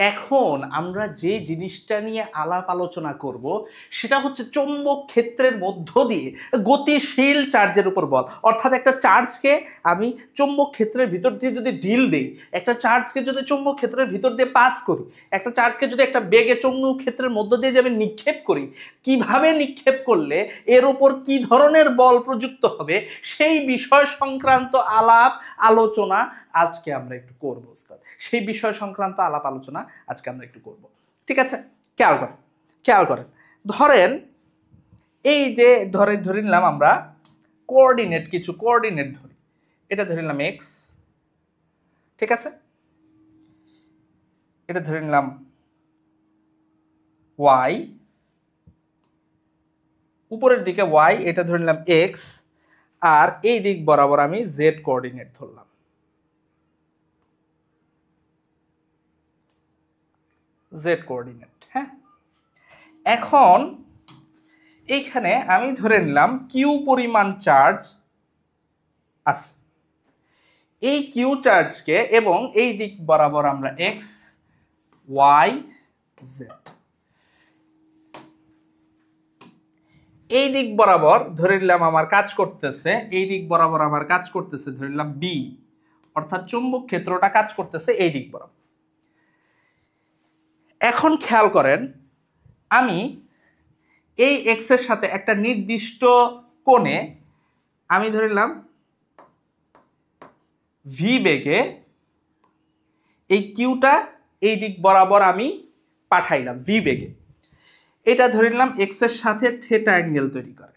এখন আমরা যে জিনিসটা নিয়ে আলাপ আলোচনা করব সেটা হচ্ছে চৌম্বক ক্ষেত্রের মধ্য দিয়ে গতিশীল চার্জের উপর বল। অর্থাৎ একটা চার্জকে আমি চৌম্বক ক্ষেত্রের ভিতর দিয়ে যদি ঢিল দেই, একটা চার্জকে যদি চৌম্বক ক্ষেত্রের ভিতর দিয়ে পাস করি, একটা চার্জকে যদি একটা বেগে চৌম্বক ক্ষেত্রের মধ্য দিয়ে যে আমি নিক্ষেপ করি, কিভাবে নিক্ষেপ করলে এর উপর কি ধরনের বল প্রযুক্ত হবে সেই বিষয় সংক্রান্ত আলাপ আলোচনা আজকে আমরা একটু করব ওস্তাদ। সেই বিষয় সংক্রান্ত আলাপ আলোচনা আজকে আমরা একটু করব। ঠিক আছে, খেয়াল করেন ধরেন এই যে ধরে নিলাম আমরা কিছু কোঅর্ডিনেট ধরি, এটা ধরে নিলাম এক্স, ঠিক আছে, এটা ধরে নিলাম ওয়াই, উপরের দিকে ওয়াই, এটা ধরে নিলাম এক্স, আর এই দিক বরাবর আমি জেড কোঅর্ডিনেট ধরলাম। জেড কোঅর্ডিনেট, হ্যাঁ। এখন এইখানে আমি ধরে নিলাম কিউ পরিমাণ চার্জ আছে, এই কিউ চার্জকে, এবং এই দিক বরাবর আমরা এক্স ওয়াই জেড, এই দিক বরাবর ধরে নিলাম আমার কাজ করতেছে, এই দিক বরাবর আমার কাজ করতেছে ধরে নিলাম বি, অর্থাৎ চৌম্বক ক্ষেত্রটা কাজ করতেছে এই দিক বরাবর। এখন খেয়াল করেন আমি এই এক্স এর সাথে একটা নির্দিষ্ট কোণে আমি ধরে নিলাম ভি বেগে এই কিউটা এই দিক বরাবর আমি পাঠাইলাম ভি বেগে, এটা ধরে নিলাম এক্স এর সাথে থেটা অ্যাঙ্গেল তৈরি করে।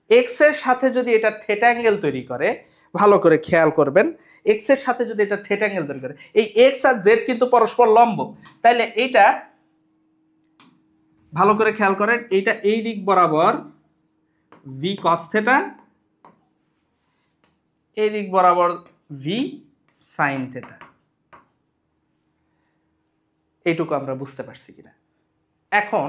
এক্স এর সাথে যদি এটা থেটা অ্যাঙ্গেল তৈরি করে, ভালো করে খেয়াল করবেন, এক্স এর সাথে যদি এটা থেটা অ্যাঙ্গেল তৈরি করে, এই এক্স আর জেড কিন্তু পরস্পর লম্ব, তাইলে এইটা ভালো করে খেয়াল করেন, এইটা এই দিক বরাবর ভি কস থেটা, এই দিক বরাবর ভি সাইন থেটা। এইটুকু আমরা বুঝতে পারছি কিনা? এখন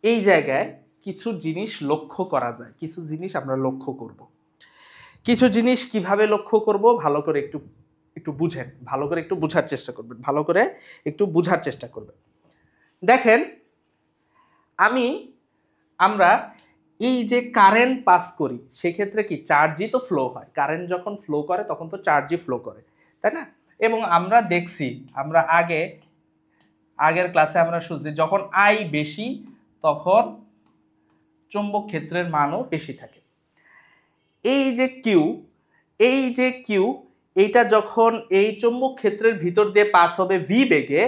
এই জায়গায় কিছু জিনিস লক্ষ্য করা যায়, কিছু জিনিস আমরা লক্ষ্য করব। কিছু জিনিস কিভাবে লক্ষ্য করব ভালো করে একটু বুঝেন, ভালো করে একটু বোঝার চেষ্টা করবেন, ভালো করে একটু বোঝার চেষ্টা করবেন। দেখেন আমরা এই যে কারেন্ট পাস করি সেক্ষেত্রে কি চার্জই তো ফ্লো হয়, কারেন্ট যখন ফ্লো করে তখন তো চার্জই ফ্লো করে, তাই না? এবং আমরা দেখছি, আমরা আগের ক্লাসে আমরা শুনছি যখন আই বেশি তখন চৌম্বক ক্ষেত্রের মানও বেশি থাকে। এই যে কিউ এইটা যখন এই চৌম্বক ক্ষেত্রের ভিতর দিয়ে পাস হবে ভি বেগে,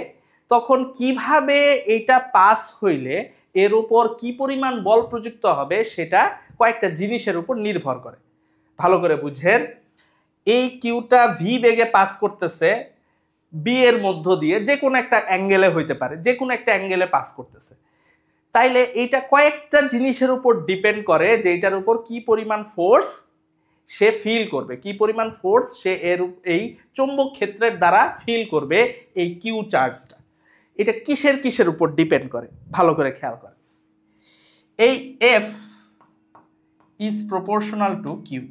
তখন কিভাবে এটা পাস হইলে এর উপর কি পরিমাণ বল প্রযুক্ত হবে সেটা কয়েকটা জিনিসের উপর নির্ভর করে। ভালো করে বুঝেন, এই কিউটা ভি বেগে পাস করতেছে বি এর মধ্য দিয়ে, যে কোনো একটা অ্যাঙ্গেলে হইতে পারে, যে কোনো একটা অ্যাঙ্গেলে পাস করতেছে, তাইলে এইটা কয়েকটা জিনিসের উপর ডিপেন্ড করে যে এটার উপর কি পরিমাণ ফোর্স সে ফিল করবে, কি পরিমাণ ফোর্স সে এই চৌম্বক ক্ষেত্রের দ্বারা ফিল করবে। এই কিউ চার্জটা এটা কিসের উপর ডিপেন্ড করে ভালো করে খেয়াল করে। এই F is proportional to q,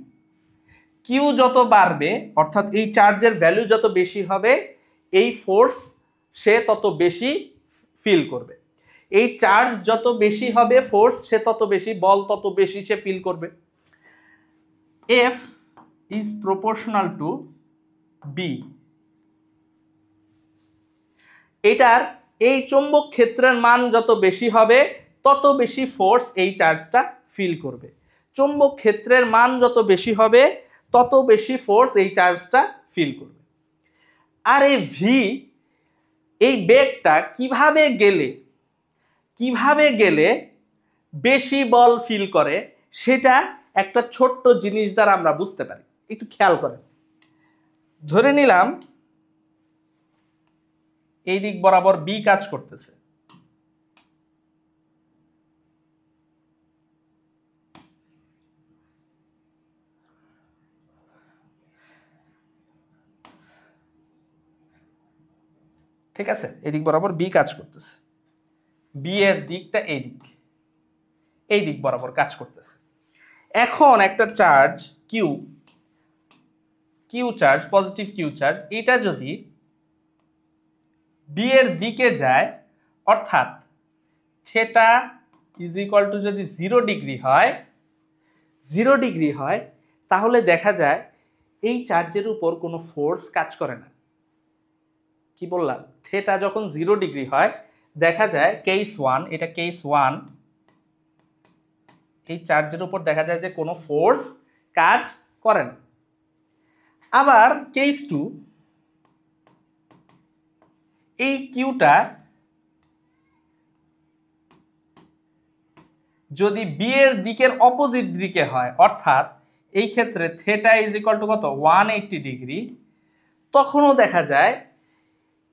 q যত বাড়বে অর্থাৎ এই চার্জের ভ্যালু যত বেশি হবে এই ফোর্স সে তত বেশি ফিল করবে, এই চার্জ যত বেশি হবে ফোর্স সে তত বেশি, বল তত বেশি সে ফিল করবে। F is proportional to B, এটার এই চৌম্বক ক্ষেত্রের মান যত বেশি হবে তত বেশি ফোর্স এই চার্জটা ফিল করবে, চৌম্বক ক্ষেত্রের মান যত বেশি হবে তত বেশি ফোর্স এই চার্জটা ফিল করবে। আর এই ভি, এই বেগটা কিভাবে গেলে বেশি বল ফিল করে সেটা একটা ছোট্ট জিনিস দ্বারা আমরা বুঝতে পারি। একটু খেয়াল করেন, ধরে নিলাম এই দিক বরাবর বি কাজ করতেছে, ঠিক আছে, এদিক বরাবর বি কাজ করতেছে, বি এর দিকটা এই দিক বরাবর কাজ করতেছে। এখন একটা charge q charge, positive q charge, এটা যদি বি এর দিকে যায়, অর্থাৎ থিটা ইজ ইকুয়াল টু যদি 0 ডিগ্রি হয়, তাহলে দেখা যায় এই চার্জের উপর কোনো ফোর্স কাজ করে না। কি বললাম? থিটা যখন 0 ডিগ্রি হয়, দেখা যায় কেস 1, এটা কেস 1, এই চার্জের উপর দেখা যায় যে কোনো ফোর্স কাজ করে না। আবার কেস 2, এই কিউটা যদি বি এর দিকের অপোজিট দিকে হয়, অর্থাৎ এই ক্ষেত্রে থিটা ইজ ইকুয়াল টু কত 180 ডিগ্রি, তখনও দেখা যায়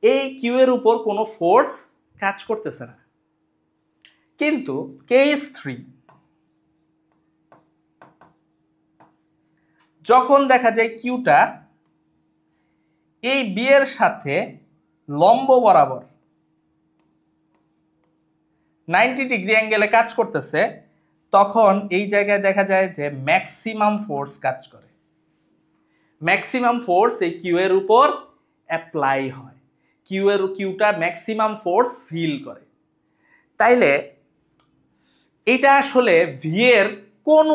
এই কিউ এর উপর কোনো ফোর্স কাজ করতেছে না। কিন্তু কেস 3, যখন দেখা যায় কিউটা এই বি এর সাথে লম্ব বরাবর 90 ডিগ্রি অ্যাঙ্গেলে কাজ করতেছে, তখন এই জায়গায় দেখা যায় যে ম্যাক্সিমাম ফোর্স কাজ করে। ম্যাক্সিমাম ফোর্স এই কিউ এর উপর অ্যাপ্লাই হয়, কিউটা ম্যাক্সিমাম ফোর্স ফিল করে। তাইলে এটা আসলে ভি এর কোন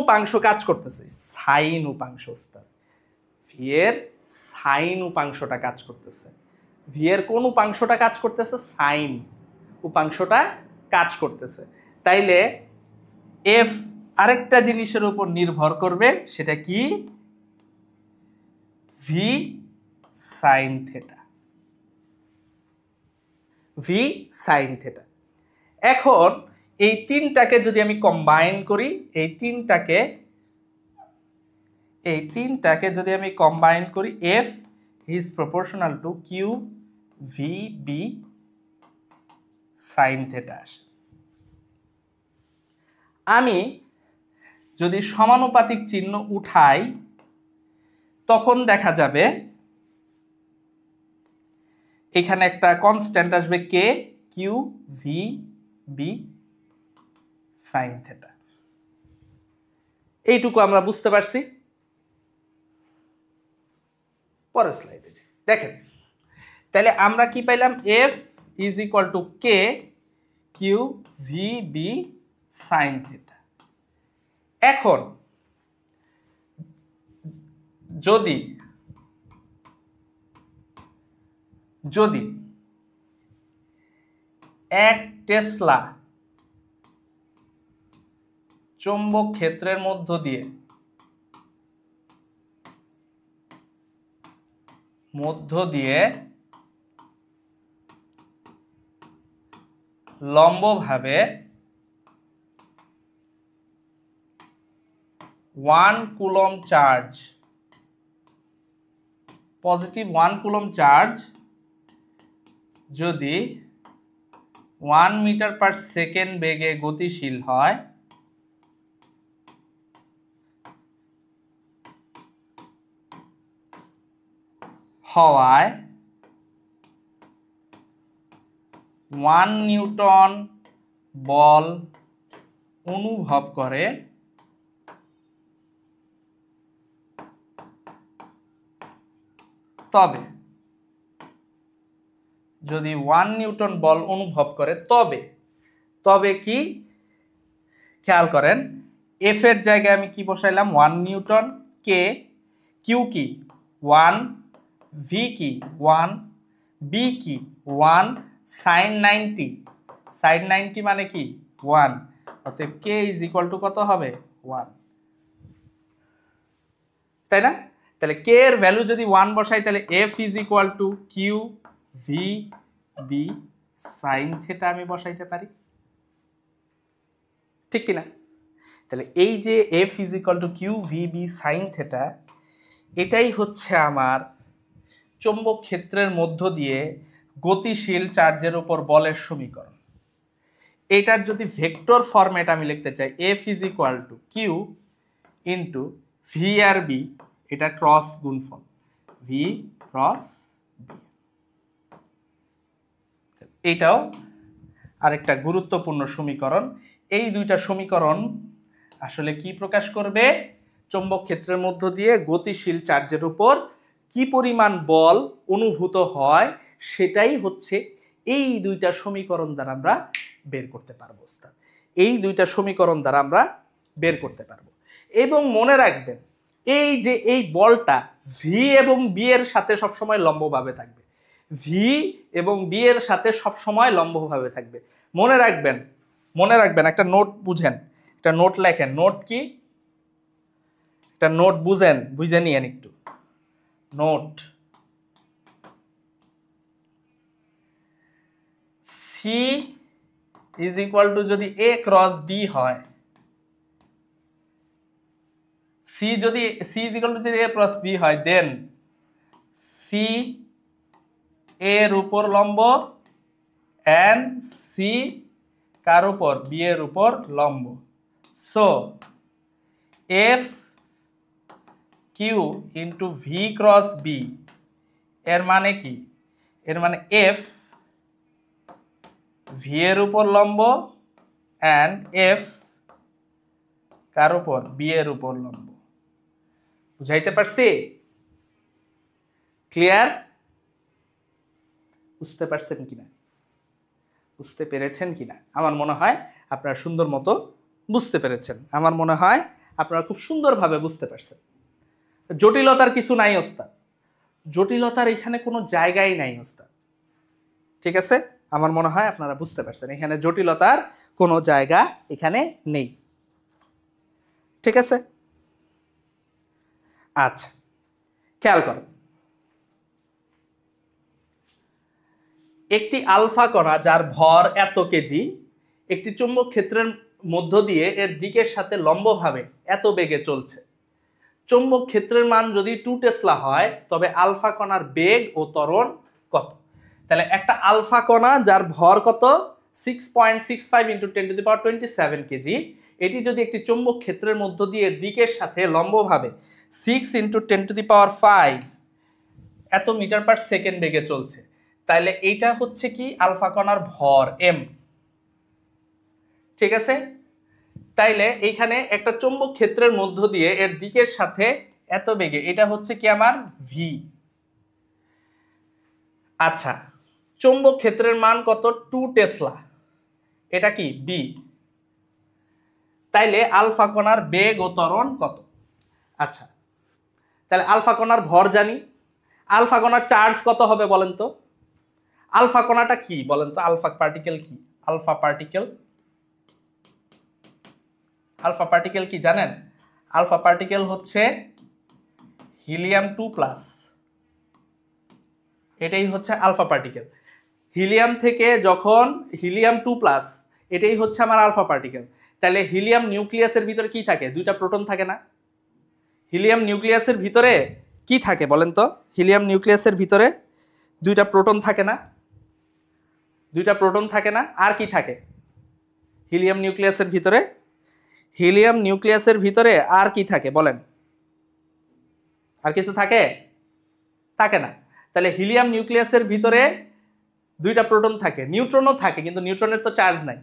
উপাংশ কাজ করতেছে? সাইন উপাংশ। ভি এর সাইন উপাংশটা কাজ করতেছে। ভি এর কোন উপাংশটা কাজ করতেছে? সাইন উপাংশটা কাজ করতেছে। তাইলে এফ আরেকটা জিনিসের উপর নির্ভর করবে, সেটা কি? V sine theta. V sign theta. এখন এই তিনটাকে যদি আমি কম্বাইন করি, এই তিনটাকে যদি আমি কম্বাইন করি, F is proportional to Q V B sine theta আসে। আমি যদি সমানুপাতিক চিহ্ন উঠাই, তখন দেখা যাবে এখানে একটা কনস্ট্যান্ট আসবে k Q V B sine theta. এইটুকু আমরা বুঝতে পারছি। পরের স্লাইডে দেখেন, তাহলে আমরা কি পাইলাম? F is equal to K Q V B sine theta. এখন যদি 1 টেসলা চৌম্বক ক্ষেত্রের মধ্য দিয়ে লম্বভাবে 1 coulomb charge, positive 1 coulomb charge যদি 1 মিটার পার সেকেন্ড বেগে গতিশীল হয়, হওয়ায় 1 নিউটন বল অনুভব করে, তবে যদি 1 নিউটন বল অনুভব করে, তবে কি? খেয়াল করেন, এফ এর জায়গায় আমি কি বসাইলাম? 1 নিউটন, কে কিউ কি 1, ভি কি 1, বি কি 1, সাইন 90 মানে কি 1, অতএব কে ইজ ইকুয়াল টু কত হবে? 1, তাই না? তাহলে কে এর ভ্যালু যদি 1 বসাই, তাহলে F is equal to Q V B sine theta আমি বসাইতে পারি, ঠিক কিনা? তাহলে এই যে F is equal to Q V B sine theta, এটাই হচ্ছে আমার চৌম্বক ক্ষেত্রের মধ্য দিয়ে গতিশীল চার্জের উপর বলের সমীকরণ। এটার যদি ভেক্টর ফরম্যাট আমি লিখতে চাই, F is equal to Q into V আর বি, এটা ক্রস গুণফল, ভি ক্রস বি। এটাও আরেকটা গুরুত্বপূর্ণ সমীকরণ। এই দুইটা সমীকরণ আসলে কি প্রকাশ করবে? চৌম্বক ক্ষেত্রের মধ্য দিয়ে গতিশীল চার্জের উপর কি পরিমাণ বল অনুভূত হয় সেটাই হচ্ছে এই দুইটা সমীকরণ দ্বারা আমরা বের করতে পারবো ওস্তাদ। এই দুইটা সমীকরণ দ্বারা আমরা বের করতে পারবো। এবং মনে রাখবেন এই যে এই বলটা ভি এবং বি এর সাথে সবসময় লম্বভাবে থাকবে, ভি এবং বি এর সাথে সবসময় লম্বভাবে থাকবে। মনে রাখবেন একটা নোট বুঝেন, একটা নোট লেখেন। নোট কি? একটা নোট বুঝে নিয়েন একটু। Note C is equal to যদি এ ক্রস বি হয়, সি ইজ ইকুয়াল টু যদি এ ক্রস বি হয়, দেন সি এর উপর লম্ব এন্ড সি কার উপর? বি এর উপর লম্ব। So F Q into V cross B এর মানে কি? এর মানে এফ ভি এর উপর লম্ব এন্ড এফ কার উপর? বি এর উপর লম্ব। বুঝাইতে পারছি? ক্লিয়ার? বুঝতে পারছেন কিনা? বুঝতে পেরেছেন কিনা? আমার মনে হয় আপনারা সুন্দর মতো বুঝতে পেরেছেন। আমার মনে হয় আপনারা খুব সুন্দরভাবে বুঝতে পারছেন। জটিলতার কিছু নাই ওস্তাদ, জটিলতার এখানে কোনো জায়গাই নাই ওস্তাদ। ঠিক আছে? আমার মনে হয় আপনারা বুঝতে পারছেন এখানে জটিলতার কোনো জায়গা এখানে নেই। ঠিক আছে? আচ্ছা, খেয়াল করো, একটি আলফা কণা যার ভর এত কেজি একটি চুম্বক ক্ষেত্রের মধ্য দিয়ে এর দিকের সাথে লম্বভাবে এত বেগে চলছে। চৌম্বক ক্ষেত্রের মান যদি 2 টেসলা হয় তবে আলফা কণার বেগ ও ত্বরণ কত? তাহলে একটা আলফা কণা যার ভর কত? 6.65 × 10⁻27 কেজি, এটি যদি একটি চৌম্বক ক্ষেত্রের মধ্য দিয়ে এর দিকের সাথে লম্বভাবে 6 × 10⁵ এত মিটার পার সেকেন্ড বেগে চলছে, তাহলে এইটা হচ্ছে কি? আলফা কণার ভর এম। ঠিক আছে? তাইলে এইখানে একটা চৌম্বক ক্ষেত্রের মধ্য দিয়ে এর দিকের সাথে এত বেগে, এটা হচ্ছে কি আমার ভি। আচ্ছা, চৌম্বক ক্ষেত্রের মান কত? 2 টেসলা, এটা কি বি। তাইলে আলফা কণার বেগ ও ত্বরণ কত? আচ্ছা, তাহলে আলফা কণার ভর জানি, আলফা কণার চার্জ কত হবে বলেন তো? আলফা কণাটা কি বলেন তো? আলফা পার্টিকেল কি? আলফা পার্টিকেল কি জানেন? আলফা পার্টিকেল হচ্ছে হিলিয়াম 2+, এটাই হচ্ছে আলফা পার্টিকেল। হিলিয়াম থেকে যখন হিলিয়াম 2+, এটাই হচ্ছে আমার আলফা পার্টিকেল। তাহলে হিলিয়াম নিউক্লিয়াসের ভিতরে কি থাকে? 2টা প্রোটন থাকে না? হিলিয়াম নিউক্লিয়াসের ভিতরে কি থাকে বলেন তো? হিলিয়াম নিউক্লিয়াসের ভিতরে 2টা প্রোটন থাকে না? 2টা প্রোটন থাকে না? আর কি থাকে হিলিয়াম নিউক্লিয়াসের ভিতরে? হিলিয়াম নিউক্লিয়াসের ভিতরে আর কি থাকে বলেন? আর কিছু থাকে? থাকে না। তাহলে হিলিয়াম নিউক্লিয়াসের ভিতরে 2টা প্রোটন থাকে, নিউট্রনও থাকে, কিন্তু নিউট্রনের তো চার্জ নাই।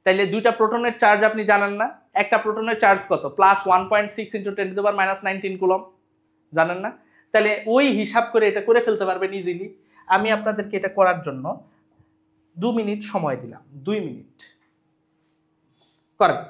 তাইলে 2টা প্রোটনের চার্জ আপনি জানেন না? একটা প্রোটনের চার্জ কত? +1.6 × 10⁻19 কুলম্ব, জানেন না? তাহলে ওই হিসাব করে এটা করে ফেলতে পারবেন ইজিলি। আমি আপনাদেরকে এটা করার জন্য 2 মিনিট সময় দিলাম, 2 মিনিট করেন।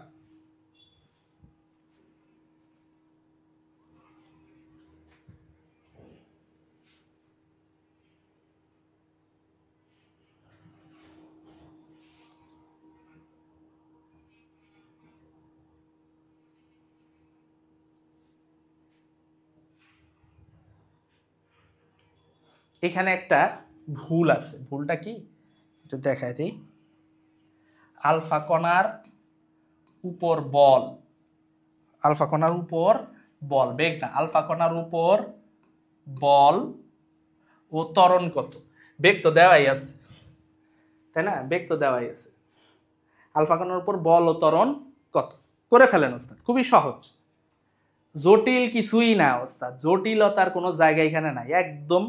এখানে একটা ভুল আছে, ভুলটা কি একটু দেখাই দিই। আলফা কণার উপর বল, আলফা কণার উপর বল, বেগ না, আলফা কণার উপর বল ও ত্বরণ কত? বেগ তো দেওয়াই আছে, তাই না? বেগ তো দেওয়াই আছে। আলফা কণার উপর বল ও ত্বরণ কত? করে ফেলেন ওস্তাদ, খুবই সহজ, জটিল কিছুই না ওস্তাদ, জটিলতার কোনো জায়গা এখানে নাই, একদম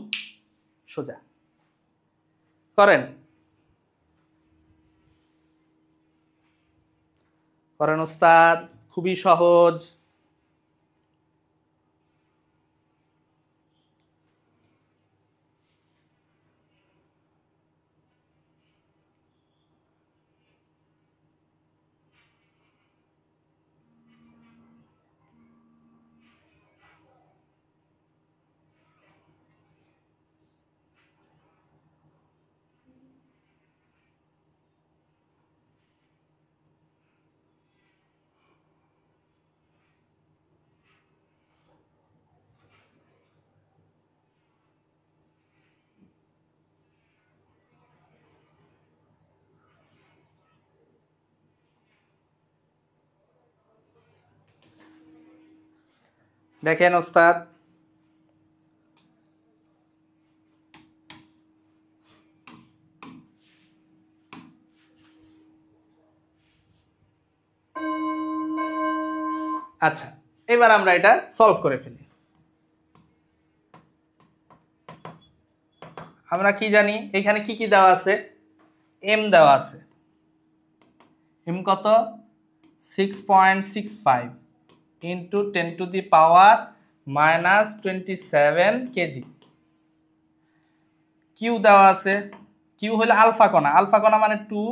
সোজা। করেন করেন ওস্তাদ, খুবই সহজ। দেখেন ওস্তাদ, আচ্ছা এবার আমরা এটা সলভ করে ফেলি। আমরা কি জানি এখানে কি কি দেওয়া আছে, এম দেওয়া আছে, এম কত 6.65 ইন্টু 10⁻⁻27 কেজি। কিউ দেওয়া আছে, কিউ হলো আলফা কণা, আলফা কণা মানে 2,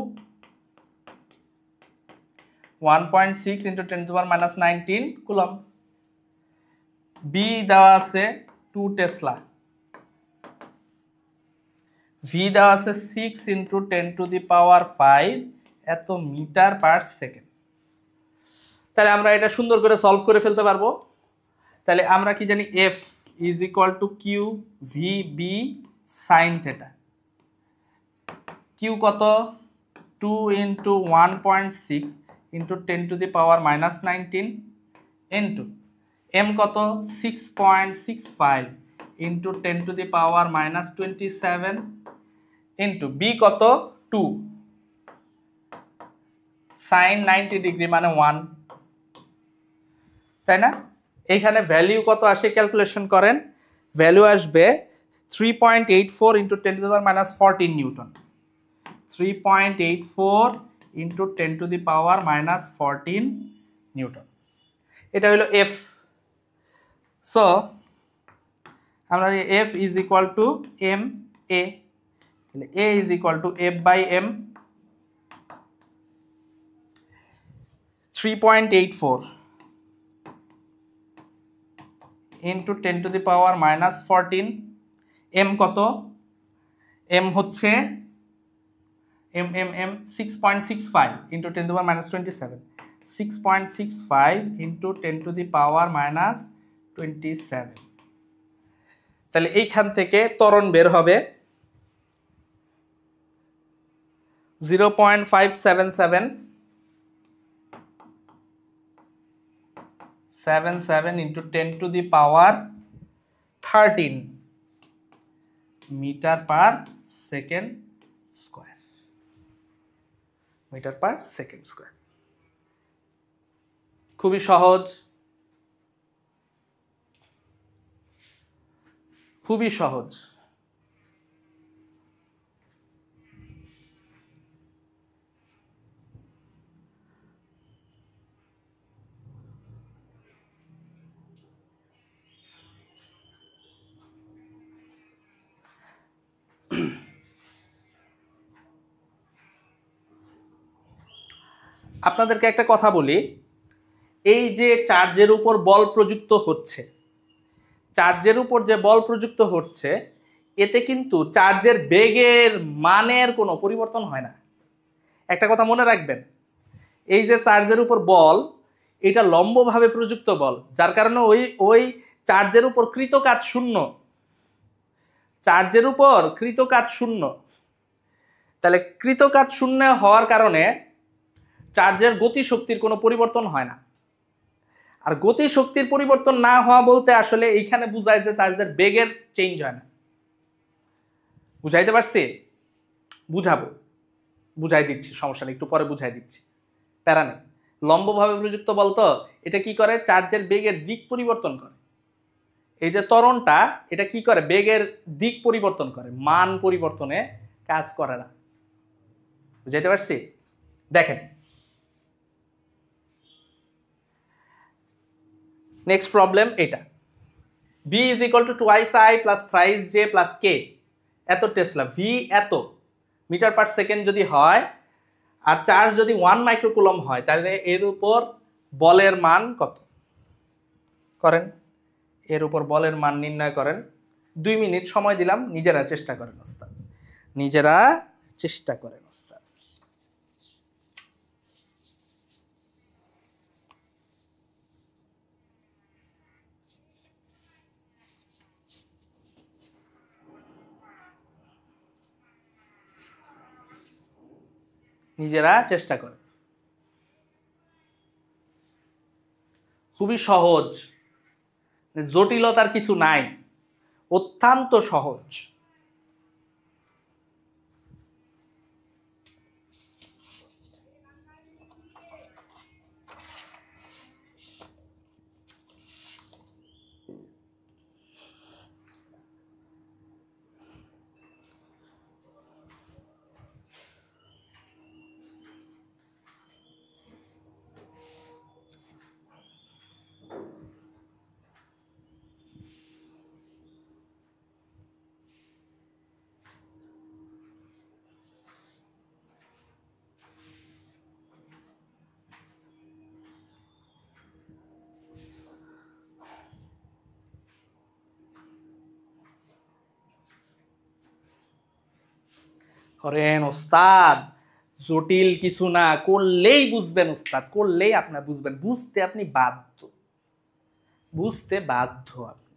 1.6 ইন্টু 10⁻⁻19 কুলম। বি দেওয়া আছে 2 টেসলা, ভি দেওয়া আছে 6 ইন্টু 10⁵ এত মিটার পার সেকেন্ড। তাহলে আমরা এটা সুন্দর করে সলভ করে ফেলতে পারবো। তাহলে আমরা কি জানি, F is equal to Q V B sine theta. Q কত 2 ইন্টু 1.6 ইন্টু 10⁻⁻19 ইন্টু এম কত 6.65 ইন্টু 10⁻⁻27 ইন্টু বি কত 2 সাইন 90 ডিগ্রি মানে 1, তাই না? এইখানে ভ্যালু কত আসে ক্যালকুলেশন করেন, ভ্যালু আসবে 3.84 ইন্টু 10⁻⁻14 নিউটন, 3.84 ইন্টু 10⁻⁻14 নিউটন। এটা হলো এফ। সো আমরা f is equal to m a, তাহলে a is equal to f by m 3.84 into 10⁻⁻14, m কত, এম হচ্ছে m m m 6.65 into 10⁻⁻27, 6.65 into 10⁻⁻27। তাহলে এইখান থেকে ত্বরণ বের হবে 0.577 into 10⁻13 metre per second square, metre per second square. খুবই সহজ, খুবই সহজ। আপনাদেরকে একটা কথা বলি, এই যে চার্জের উপর বল প্রযুক্ত হচ্ছে, চার্জের উপর যে বল প্রযুক্ত হচ্ছে এতে কিন্তু চার্জের বেগের মানের কোনো পরিবর্তন হয় না। একটা কথা মনে রাখবেন, এই যে চার্জের উপর বল, এটা লম্বভাবে প্রযুক্ত বল, যার কারণে ওই চার্জের উপর কৃত কাজ শূন্য, চার্জের উপর কৃত কাজ শূন্য। তাহলে কৃত কাজ শূন্য হওয়ার কারণে চার্জের গতি শক্তির কোনো পরিবর্তন হয় না। আর গতি শক্তির পরিবর্তন না হওয়া বলতে আসলে এইখানে বুঝায় যে চার্জের বেগের চেঞ্জ হয় না। বুঝাইতে পারছি? বুঝাবো, বুঝাই দিচ্ছি, সমস্যা নেই, একটু পরে বুঝাই দিচ্ছি, প্যারা নেই। লম্বভাবে প্রযুক্ত বলতো এটা কি করে, চার্জের বেগের দিক পরিবর্তন করে। এই যে ত্বরণটা, এটা কি করে, বেগের দিক পরিবর্তন করে, মান পরিবর্তনে কাজ করে না। বুঝাইতে পারছি? দেখেন নেক্সট প্রবলেম এটা, b is equal to twice i plus thrice j plus k, এত টেসলা, v এত মিটার পার সেকেন্ড যদি হয় আর চার্জ যদি 1 মাইক্রোকুলম হয়, তাহলে এর উপর বলের মান কত করেন, এর উপর বলের মান নির্ণয় করেন। 2 মিনিট সময় দিলাম, নিজেরা চেষ্টা করেন ওস্তাদ, নিজেরা চেষ্টা করেন ওস্তাদ। নিজেরা চেষ্টা করেন, খুবই সহজ, জটিলতার কিছু নাই, অত্যন্ত সহজ। করেন ওস্তাদ, জটিল কিছু না, করলেই বুঝবেন ওস্তাদ, করলেই আপনার বুঝবেন, বুঝতে আপনি বাধ্য, বুঝতে বাধ্য আপনি।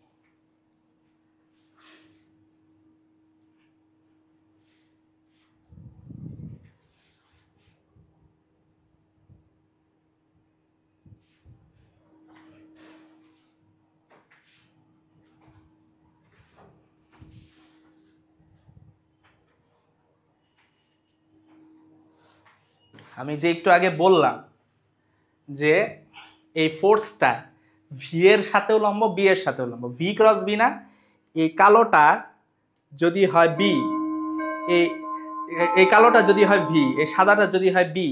আমি যে একটু আগে বললাম যে এই ফোর্সটা ভি এর সাথেও লম্ব, বি এর সাথেও লম্ব, ভি ক্রস বি না, এই কালোটা যদি হয় বি, এই কালোটা যদি হয় ভি, এই সাদাটা যদি হয় বি,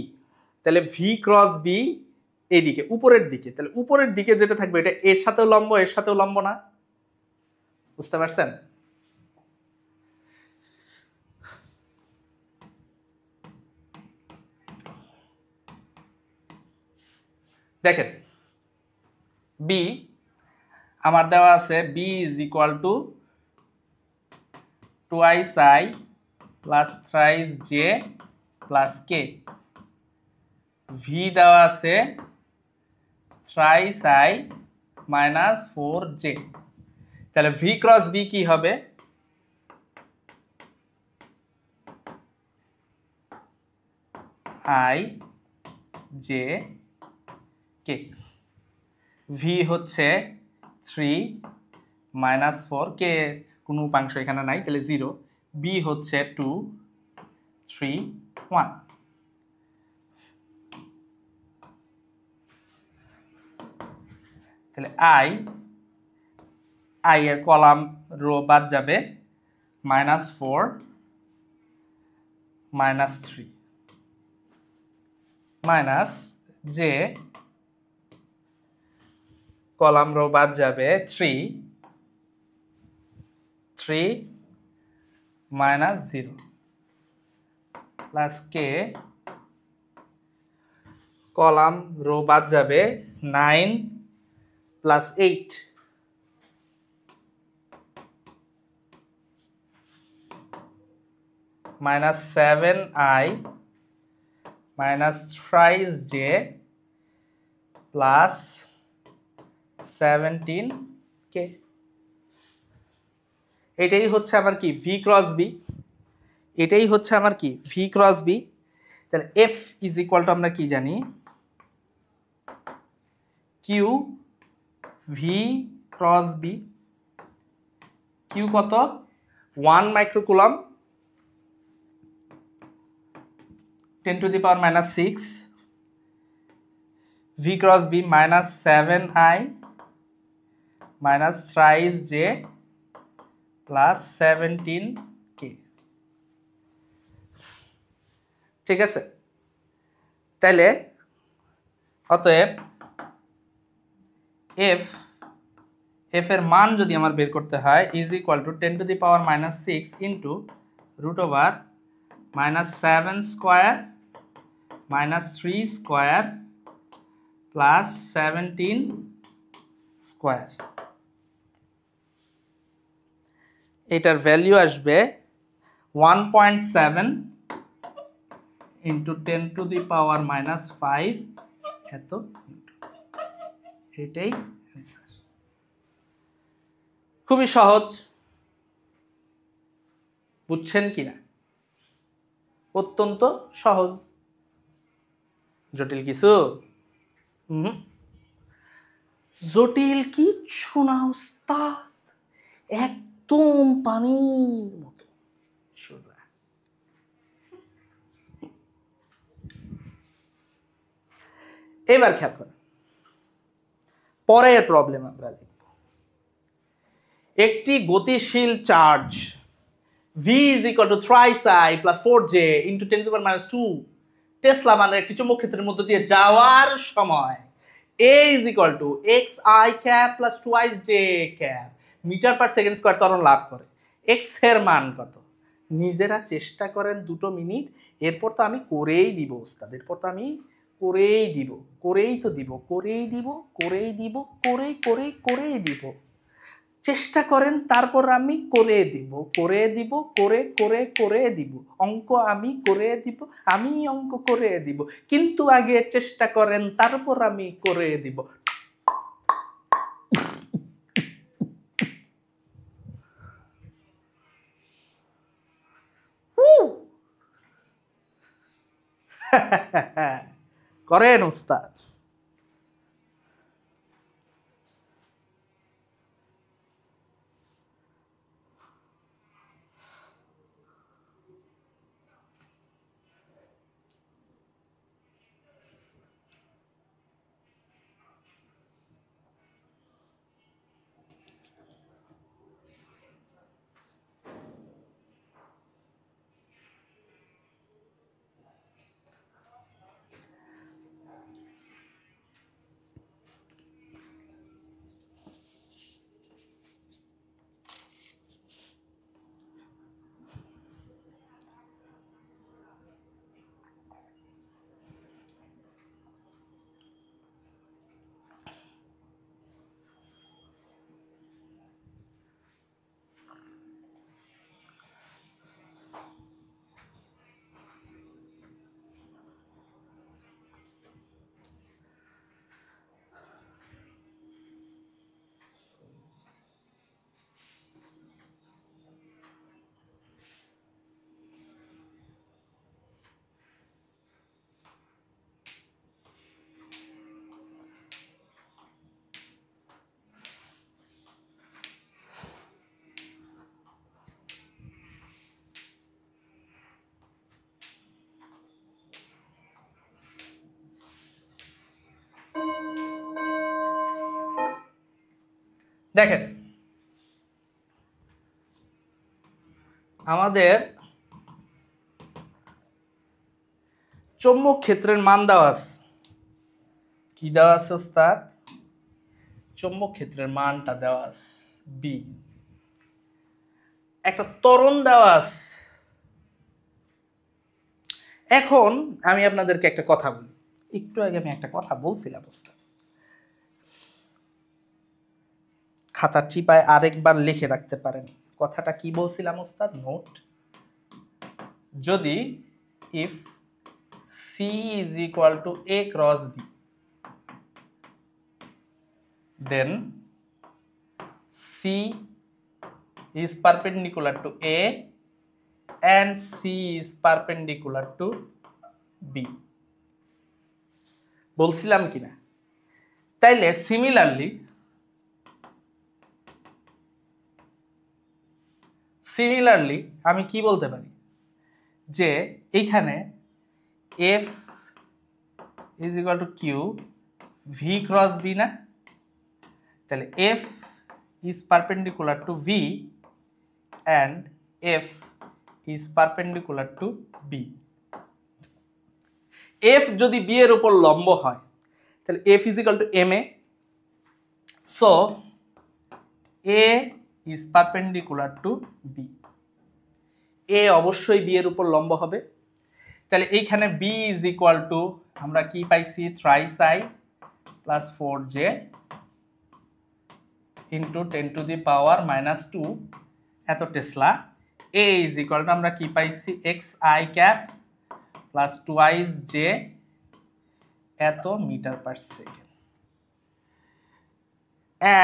তাহলে ভি ক্রস বি এইদিকে উপরের দিকে, তাহলে উপরের দিকে যেটা থাকবে এটা এর সাথেও লম্ব, এর সাথেও লম্ব না, বুঝতে পারছেন? দেখেন বি আমার দেওয়া আছে, B is equal to twice I plus thrice J plus K, V দেওয়া আছে থ্রাইস আই মাইনাস 4j, তাহলে ভি ক্রস বি কি হবে? আই জে কে, ভি হচ্ছে 3 মাইনাস 4, কে কোনো উপাংশ এখানে নাই তাহলে 0, বি হচ্ছে 2 3 1, তাহলে আই এর কলাম রো বাদ যাবে, -4 -3 মাইনাস জে কলাম রো বাদ যাবে 3 -0 প্লাস কে কলাম রো বাদ যাবে 9 plus 8 -7i minus thrice J plus 17k, এটাই হচ্ছে আমার কি ভি ক্রস বি, এটাই হচ্ছে আমার কি ভি ক্রস বি। তাহলে এফ ইজ ইকুয়াল টু আমরা কি জানি, Q V cross B, Q কত 1 microcoulomb 10⁻⁻6, V cross B -7i minus thrice J plus 17k, ঠিক আছে? তাহলে অতএব এফ এর মান যদি আমার বের করতে হয় is equal two 10⁻⁻6 into √7² -3² plus 17², এটার ভ্যালু আসবে 1.7 ইন্টু 10⁻⁻5 এত, এটাই অ্যান্সার। খুবই সহজ, বুঝছেন কিনা? অত্যন্ত সহজ, জটিল কিছু জটিল কিচ্ছু না উস্তাদ, একদম পানির মতো সোজা। এবার খেয়াল করেন পরের প্রবলেম আমরা দেখব। একটি গতিশীল charge v is equal to thrice I plus 4j into 10 to the power minus 2 Tesla মানে একটি চৌম্বক ক্ষেত্রের মধ্য দিয়ে যাওয়ার সময় a is equal to xi cap plus 2i j cap metre per second square ত্বরণ লাভ করে। x এর মান কত? নিজেরা চেষ্টা করেন 2 মিনিট, এরপর তো আমি করেই দিব ওস্তাদ, এরপর তো আমি করেই দিব, করেই দিব। চেষ্টা করেন, তারপর আমি করে দিব, করে দিব, অঙ্ক আমি করে দিব, আমি অঙ্ক করে দিব, কিন্তু আগে চেষ্টা করেন, তারপর আমি করে দিব। করেন ওস্তাদ। দেখেন আমাদের চৌম্বক ক্ষেত্রের মান দেওয়া আছে, কি দেওয়া আছে ওস্তাদ? চৌম্বক ক্ষেত্রের মানটা দেওয়া আছে বি, একটা ত্বরণ দেওয়া আছে। এখন আমি আপনাদেরকে একটা কথা বলি, একটু আগে আমি একটা কথা বলছিলাম ওস্তাদ, খাতার চিপায় আরেকবার লিখে রাখতে পারেন। কথাটা কি বলছিলাম ওস্তাদ? নোট, যদি if C is equal to A cross B, then C is perpendicular to A and C is perpendicular to B, বলছিলাম কিনা? তাইলে সিমিলারলি আমি কি বলতে পারি যে এইখানে F is equal to Q V cross B না, তাহলে F is perpendicular to V and F is perpendicular to B. F যদি B এর উপর লম্ব হয় তাহলে F is equal to MA, so A is perpendicular to B. A অবশ্যই B এর উপর লম্ব হবে, তাহলে এইখানে B is equal to আমরা কি পাইছি? thrice I plus 4j into 10 to the power minus 2 এত Tesla. A is equal to আমরা কি পাইছি? xi cap plus 2i j এত metre per second.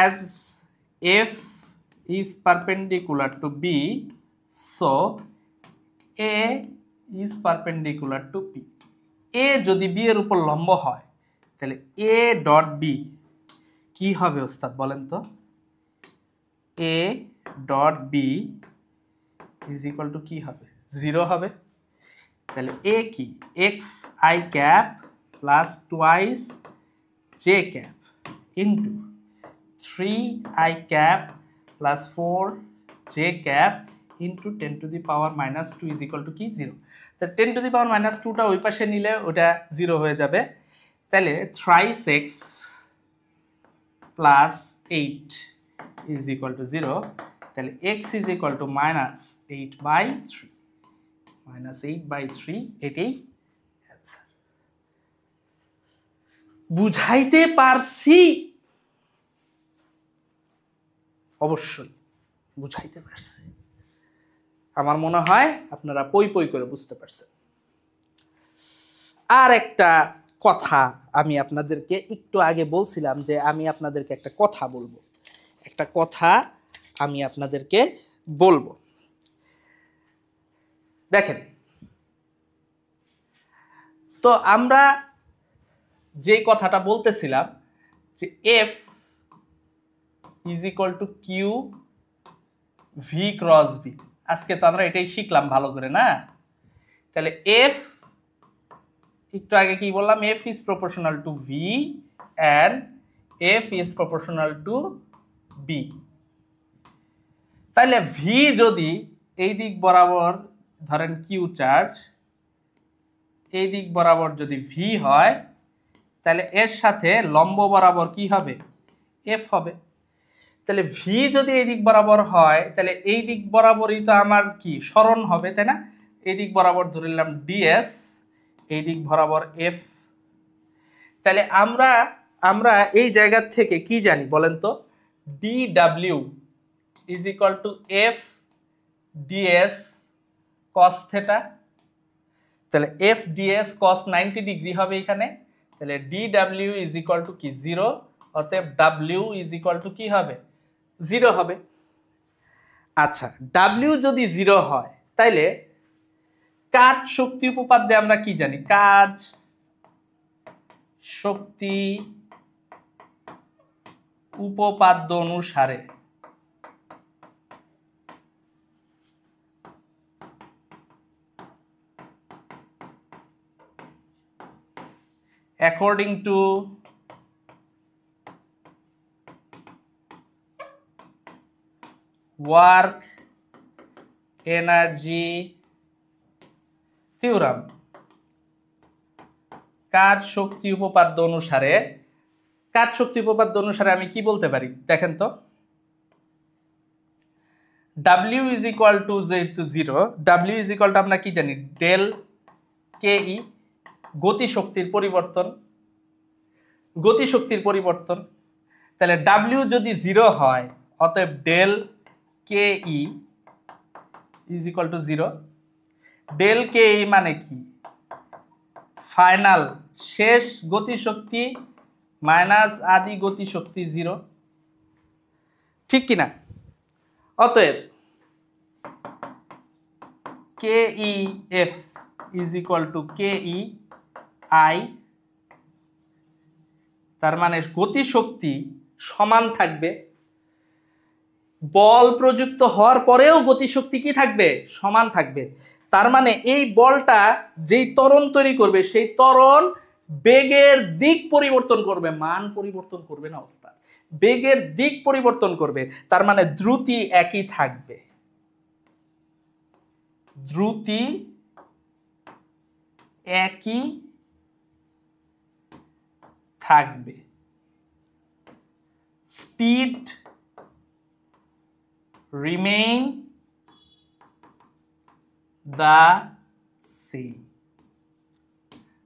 As F is perpendicular to B, so A is perpendicular to B. A যদি B এর উপর লম্ব হয় তাহলে A ডট B কি হবে ওস্তাদ বলেন তো? A dot B is equal to কি হবে? 0 হবে। তাহলে এ কি? X I cap plus twice J cap into 3i cap plus 4j cap into 10⁻² is equal to কি? 0। তাহলে 10⁻²টা ওই পাশে নিলে ওটা 0 হয়ে যাবে। তাহলে thrice x plus 8 is equal to 0। তাহলে এক্স ইজ ইকুয়াল টু -8/3 -8/3 এটাই অ্যান্সার। বুঝাইতে পারছি? অবশ্যই বুঝাইতে পারছি। আমার মনে হয় আপনারা পই পই করে বুঝতে পারছেন। আর একটা কথা আমি আপনাদেরকে একটু আগে বলছিলাম যে আমি আপনাদেরকে একটা কথা বলবো, একটা কথা আমি আপনাদেরকে বলবো। দেখেন, তো আমরা যে কথাটা বলতেছিলাম যে F is equal to Q V cross B, আজকে তো আমরা এটাই শিখলাম ভালো করে না? তাহলে এফ, একটু আগে কি বললাম? F is proportional to V and F is proportional to B. তাহলে ভি যদি এই দিক বরাবর ধরেন কিউ চার্জ, এই দিক বরাবর যদি ভি হয়, তাহলে এর সাথে লম্ব বরাবর কি হবে? এফ হবে। তাহলে ভি যদি এই দিক বরাবর হয়, তাহলে এই দিক বরাবরই তো আমার কি সরণ হবে, তাই না? এই দিক বরাবর ধরে নিলাম ডিএস, এই দিক বরাবর এফ। তাহলে আমরা এই জায়গা থেকে কি জানি বলেন তো? D W is equal to F DS cos theta. তাহলে এফ ডিএস কস 90 ডিগ্রি হবে এখানে। তাহলে D W is equal to কি? 0। অতএব ডাব্লিউ ইজ ইকুয়াল টু কি হবে? 0 হবে। আচ্ছা, ডাব্লিউ যদি 0 হয়, তাইলে কাজ শক্তি উপপাদ্যে আমরা কি জানি? কাজ শক্তি উপপাদ্য অনুসারে according to work energy theorem, কাজ শক্তি উপপাদ্য অনুসারে, কাজ শক্তি উপপাদ্য অনুসারে আমি কি বলতে পারি দেখেন তো? W ইজ ইকুয়াল টু যেহেতু 0, W ইজ ইকুয়াল টু আমরা কি জানি? ডেল কে ই, গতিশক্তির পরিবর্তন, গতিশক্তির পরিবর্তন। তাহলে W যদি 0 হয়, অতএব del k e is equal to 0। Del k e মানে কি? ফাইনাল, শেষ গতিশক্তি মাইনাস আদি গতিশক্তি 0, ঠিক কিনা? অতএব k e f is equal to k e i, তার মানে গতিশক্তি সমান থাকবে। বল প্রযুক্ত হওয়ার পরেও গতিশক্তি কি থাকবে? সমান থাকবে। তার মানে এই বলটা যেই ত্বরণ তৈরি করবে, সেই ত্বরণ বেগের দিক পরিবর্তন করবে, মান পরিবর্তন করবে না ওস্তাদ, বেগের দিক পরিবর্তন করবে। তার মানে দ্রুতি একই থাকবে, দ্রুতি একই থাকবে, স্পিড remain the same,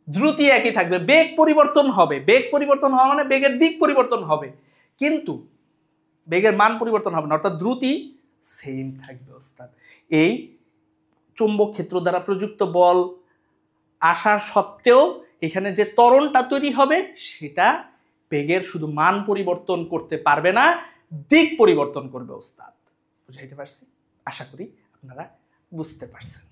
দ্রুতি একই থাকবে, বেগ পরিবর্তন হবে। বেগ পরিবর্তন হওয়া মানে বেগের দিক পরিবর্তন হবে, কিন্তু বেগের মান পরিবর্তন হবে না, অর্থাৎ দ্রুতি সেম থাকবে ওস্তাদ। এই চৌম্বক ক্ষেত্র দ্বারা প্রযুক্ত বল আসার সত্ত্বেও এখানে যে ত্বরণটা তৈরি হবে, সেটা বেগের শুধু মান পরিবর্তন করতে পারবে না, দিক পরিবর্তন করবে ওস্তাদ। বুঝাইতে পারছি? আশা করি আপনারা বুঝতে পারছেন।